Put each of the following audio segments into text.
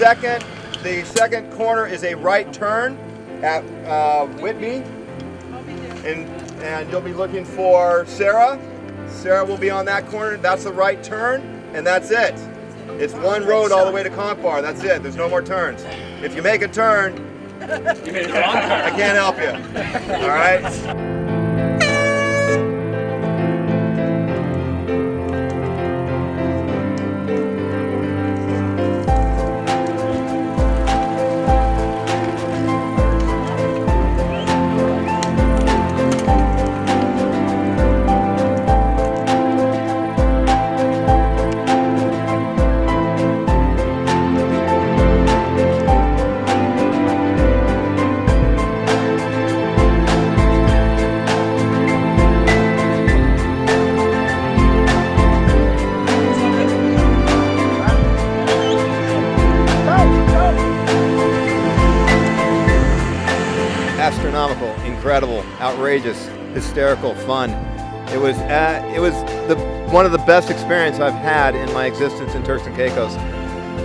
second corner is a right turn at Whitby, and you'll be looking for Sarah. Sarah will be on that corner. That's the right turn, and that's it. It's one road all the way to Conch Bar. That's it. There's no more turns. If you make a turn, You made the wrong turn. I can't help you. All right. Astronomical, incredible, outrageous, hysterical, fun. It was one of the best experiences I've had in my existence in Turks and Caicos.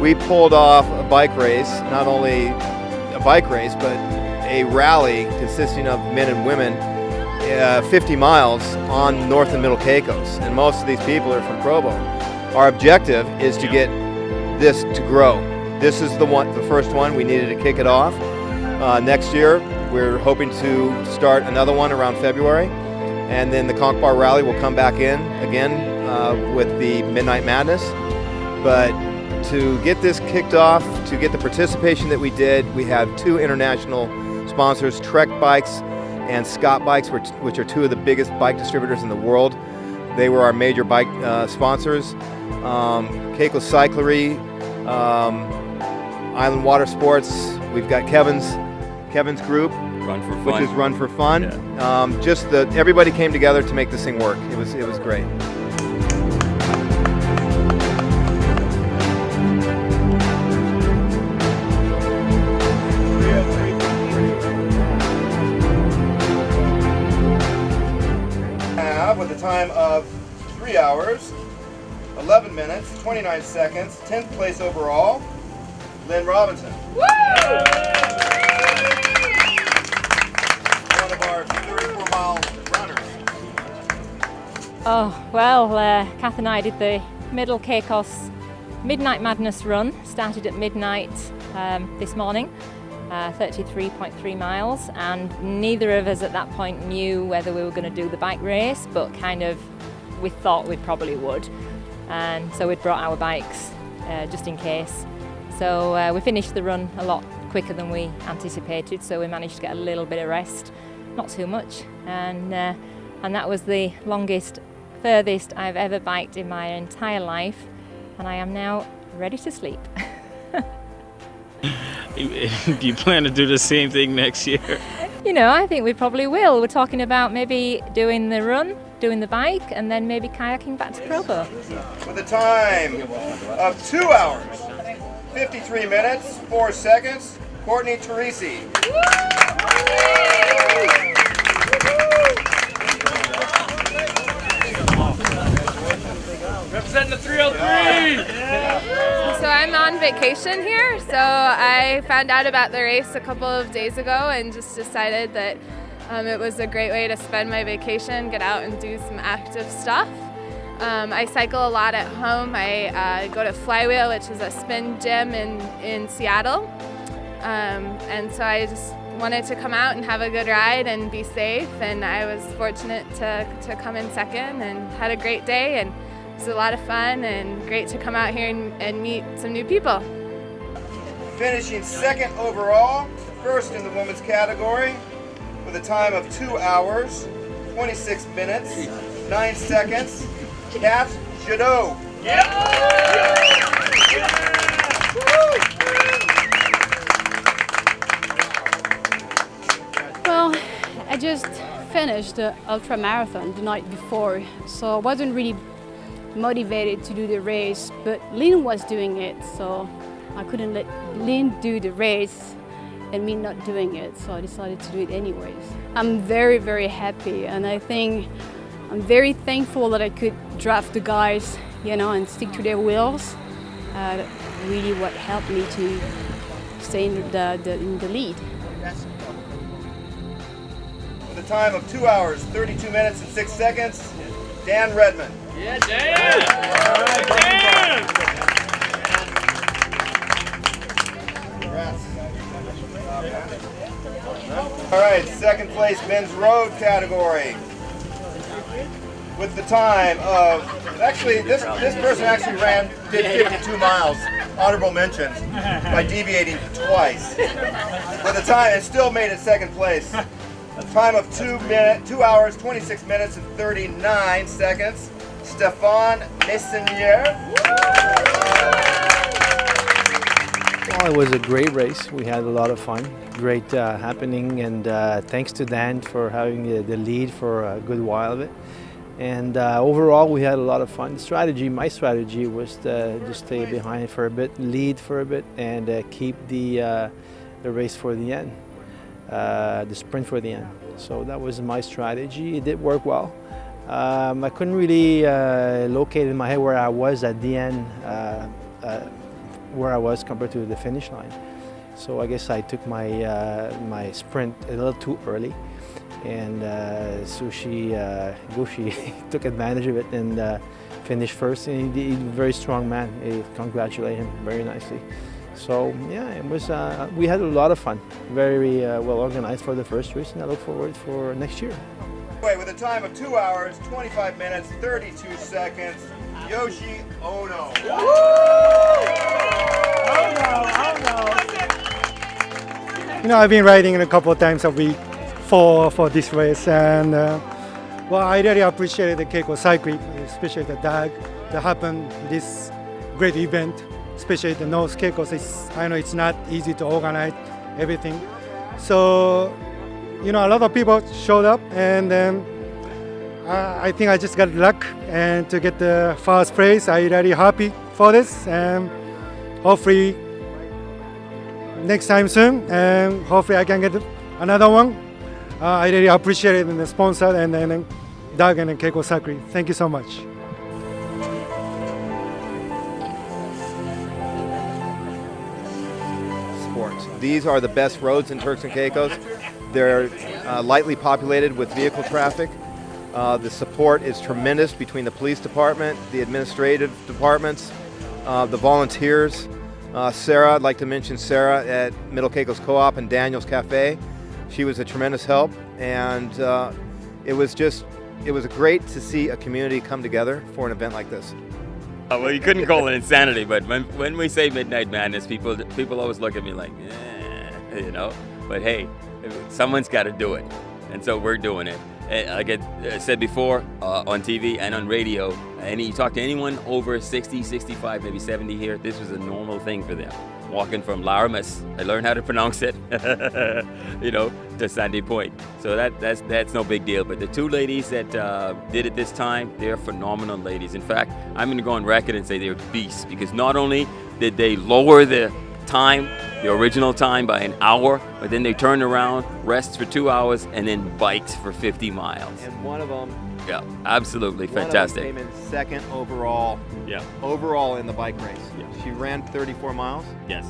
We pulled off a bike race, not only a bike race, but a rally consisting of men and women, 50 miles on North and Middle Caicos, and most of these people are from Provo. Our objective is to get this to grow. This is the first one. We needed to kick it off. Next year, we're hoping to start another one around February, and then the Conch Bar Rally will come back in again with the Midnight Madness. But to get this kicked off, to get the participation that we did, we have two international sponsors, Trek Bikes and Scott Bikes, which are two of the biggest bike distributors in the world. They were our major bike sponsors. Caicos Cyclery, Island Water Sports. We've got Kevin's group, Run for Fun, which is Run for Fun. Yeah. Everybody came together to make this thing work. It was great. With a time of 3 hours, 11 minutes, 29 seconds, 10th place overall, Lynn Robinson. Woo! One of our 34-mile runners. Oh, well, Kath and I did the Middle Caicos Midnight Madness run. Started at midnight this morning, 33.3 miles, and neither of us at that point knew whether we were going to do the bike race, but kind of we thought we probably would. And so we'd brought our bikes just in case. So we finished the run a lot quicker than we anticipated, so we managed to get a little bit of rest, not too much, and that was the longest, furthest I've ever biked in my entire life, and I am now ready to sleep. Do you plan to do the same thing next year? You know, I think we probably will. We're talking about maybe doing the run, doing the bike, and then maybe kayaking back to Provo. With a time of 2 hours, 53 minutes, 4 seconds, Courtney Teresi. Representing the 303! So I'm on vacation here, so I found out about the race a couple of days ago and just decided that it was a great way to spend my vacation, get out and do some active stuff. I cycle a lot at home. I go to Flywheel, which is a spin gym in Seattle. And so I just wanted to come out and have a good ride and be safe, and I was fortunate to come in second and had a great day, and it was a lot of fun and great to come out here and meet some new people. Finishing second overall, first in the women's category, with a time of 2 hours, 26 minutes, 9 seconds, Kat Jadot. Well, I just finished the ultra marathon the night before, so I wasn't really motivated to do the race, but Lynn was doing it, so I couldn't let Lynn do the race and me not doing it, so I decided to do it anyways. I'm very, very happy, and I think I'm very thankful that I could draft the guys, you know, and stick to their wheels. really what helped me to stay in the lead. With a time of 2 hours, 32 minutes and 6 seconds, Dan Redmond. Yeah, Dan! All right, Dan! All right, second place men's road category. With the time of, actually, this person actually did 52 miles, honorable mentions, by deviating twice. With the time, and still made it second place. A time of 2 hours, 26 minutes and 39 seconds. Stefan Messinier. Well, it was a great race. We had a lot of fun. Great happening, and thanks to Dan for having the lead for a good while of it. And overall, we had a lot of fun. My strategy was to just stay behind for a bit, lead for a bit, and keep the race for the end, the sprint for the end. So that was my strategy. It did work well. I couldn't really locate in my head where I was at the end, where I was compared to the finish line. So I guess I took my sprint a little too early. And so she took advantage of it and finished first. And he's a very strong man. I congratulate him very nicely. So yeah, it was. We had a lot of fun. Very well organized for the first race, and I look forward for next year. With a time of 2 hours, 25 minutes, 32 seconds, Yoshi Ono. You know, I've been riding it a couple of times a week for this race, and well, I really appreciate the Caicos Cycling, especially the DAG that happened this great event, especially the North Caicos. I know it's not easy to organize everything, so you know, a lot of people showed up, and I think I just got luck and to get the first place. I'm really happy for this, and hopefully next time soon, and hopefully I can get another one. I really appreciate it, and the sponsor, and then Doug and Caicos Cycling. Thank you so much. Sports. These are the best roads in Turks and Caicos. They're lightly populated with vehicle traffic. The support is tremendous between the police department, the administrative departments, the volunteers. Sarah, I'd like to mention Sarah at Middle Caicos Co-op and Daniel's Cafe. She was a tremendous help, and it was great to see a community come together for an event like this. Well, you couldn't call it insanity, but when we say Midnight Madness, people always look at me like, you know. But hey, someone's got to do it, and so we're doing it. Like I said before, on TV and on radio, and you talk to anyone over 60, 65, maybe 70 here, this was a normal thing for them. Walking from Lorimers, I learned how to pronounce it, you know, to Sandy Point. So that's no big deal. But the two ladies that did it this time, they're phenomenal ladies. In fact, I'm going to go on record and say they're beasts, because not only did they lower the time, the original time, by an hour, but then they turned around, rests for 2 hours, and then bikes for 50 miles. And one of them, yeah, absolutely fantastic. One of them came in second overall. Yeah. Overall in the bike race. Yeah. She ran 34 miles. Yes.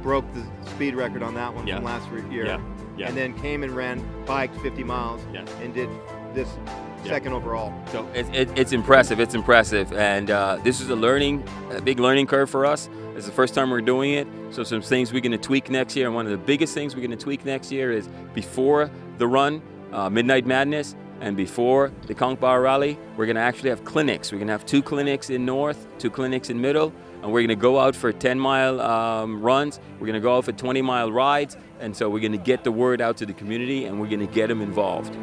Broke the speed record on that one Yeah. from last year. Yeah. Yeah. And then came and biked 50 miles. Yes. And did this second overall. So it's impressive. It's impressive, and this is a big learning curve for us. It's the first time we're doing it, so some things we're going to tweak next year. And one of the biggest things we're going to tweak next year is before the run, Midnight Madness, and before the Conch Bar Rally, we're going to actually have clinics. We're going to have 2 clinics in North, 2 clinics in Middle, and we're going to go out for 10-mile runs. We're going to go out for 20-mile rides, and so we're going to get the word out to the community, and we're going to get them involved.